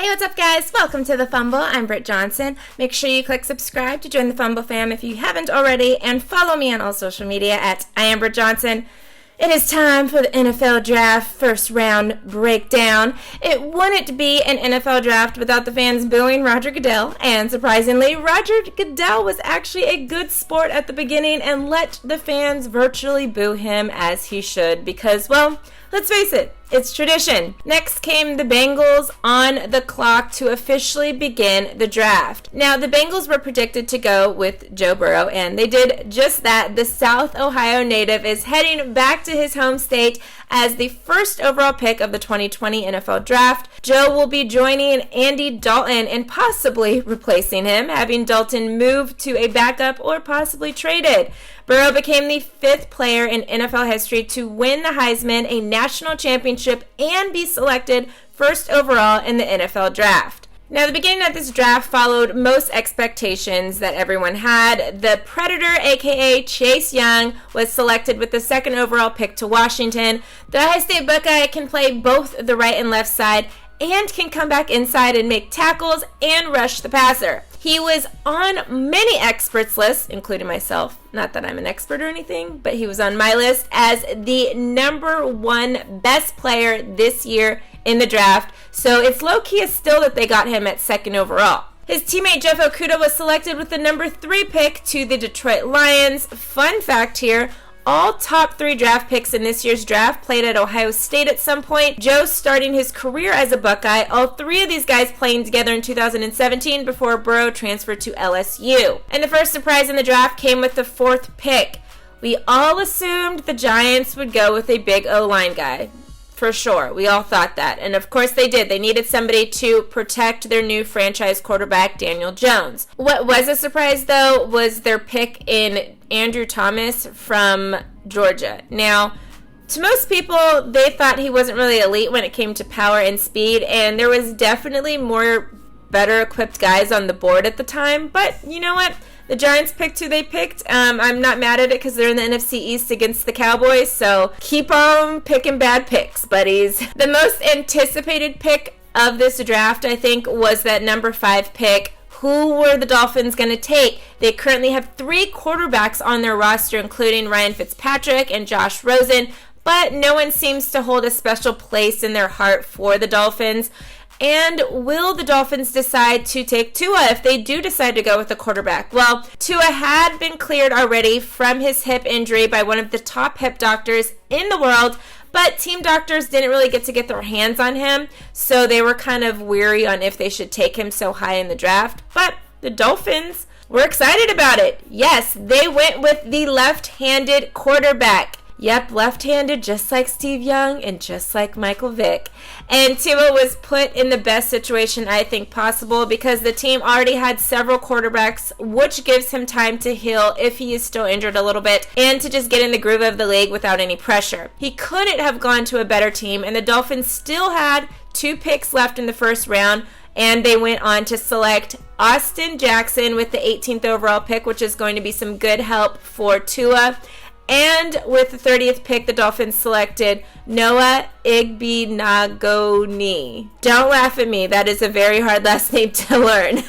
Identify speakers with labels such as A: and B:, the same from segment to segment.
A: Hey, what's up, guys? Welcome to the Fumble. I'm Britt Johnson. Make sure you click subscribe to join the Fumble fam if you haven't already, and follow me on all social media at @IamBrittJohnson. It is time for the NFL Draft first round breakdown. It wouldn't be an NFL draft without the fans booing Roger Goodell, and surprisingly, Roger Goodell was actually a good sport at the beginning and let the fans virtually boo him as he should because, well, let's face it, it's tradition. Next came the Bengals on the clock to officially begin the draft. Now, the Bengals were predicted to go with Joe Burrow, and they did just that. The South Ohio native is heading back to his home state as the first overall pick of the 2020 NFL Draft. Joe will be joining Andy Dalton and possibly replacing him, having Dalton moved to a backup or possibly traded. Burrow became the fifth player in NFL history to win the Heisman, a national championship, and be selected first overall in the NFL Draft. Now, the beginning of this draft followed most expectations that everyone had. The Predator, aka Chase Young, was selected with the second overall pick to Washington. The Ohio State Buckeye can play both the right and left side and can come back inside and make tackles and rush the passer. He was on many experts' lists, including myself. Not that I'm an expert or anything, but he was on my list as the number one best player this year in the draft. So it's low-key still that they got him at second overall. His teammate Jeff Okudah was selected with the number 3 pick to the Detroit Lions. Fun fact here, all top 3 draft picks in this year's draft played at Ohio State at some point. Joe starting his career as a Buckeye, all 3 of these guys playing together in 2017 before Burrow transferred to LSU. And the first surprise in the draft came with the 4th pick. We all assumed the Giants would go with a big O-line guy. For sure. We all thought that. And of course they did. They needed somebody to protect their new franchise quarterback, Daniel Jones. What was a surprise, though, was their pick in Andrew Thomas from Georgia. Now, to most people, they thought he wasn't really elite when it came to power and speed, and there was definitely more better equipped guys on the board at the time. But you know what? The Giants picked who they picked. I'm not mad at it because they're in the NFC East against the Cowboys, so keep on picking bad picks, buddies. The most anticipated pick of this draft, I think, was that number 5 pick. Who were the Dolphins going to take? They currently have 3 quarterbacks on their roster, including Ryan Fitzpatrick and Josh Rosen, but no one seems to hold a special place in their heart for the Dolphins. And will the Dolphins decide to take Tua if they do decide to go with a quarterback? Well, Tua had been cleared already from his hip injury by one of the top hip doctors in the world, but team doctors didn't really get their hands on him, so they were kind of weary on if they should take him so high in the draft. But the Dolphins were excited about it. Yes, they went with the left-handed quarterback. Yep, left-handed, just like Steve Young and just like Michael Vick. And Tua was put in the best situation I think possible because the team already had several quarterbacks, which gives him time to heal if he is still injured a little bit and to just get in the groove of the league without any pressure. He couldn't have gone to a better team, and the Dolphins still had 2 picks left in the first round, and they went on to select Austin Jackson with the 18th overall pick, which is going to be some good help for Tua. And with the 30th pick, the Dolphins selected Noah Igbenogany. Don't laugh at me. That is a very hard last name to learn.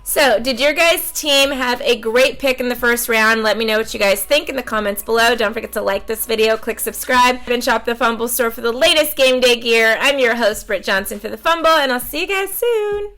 A: So, did your guys' team have a great pick in the first round? Let me know what you guys think in the comments below. Don't forget to like this video, click subscribe, and shop the Fumble store for the latest game day gear. I'm your host, Britt Johnson for the Fumble, and I'll see you guys soon.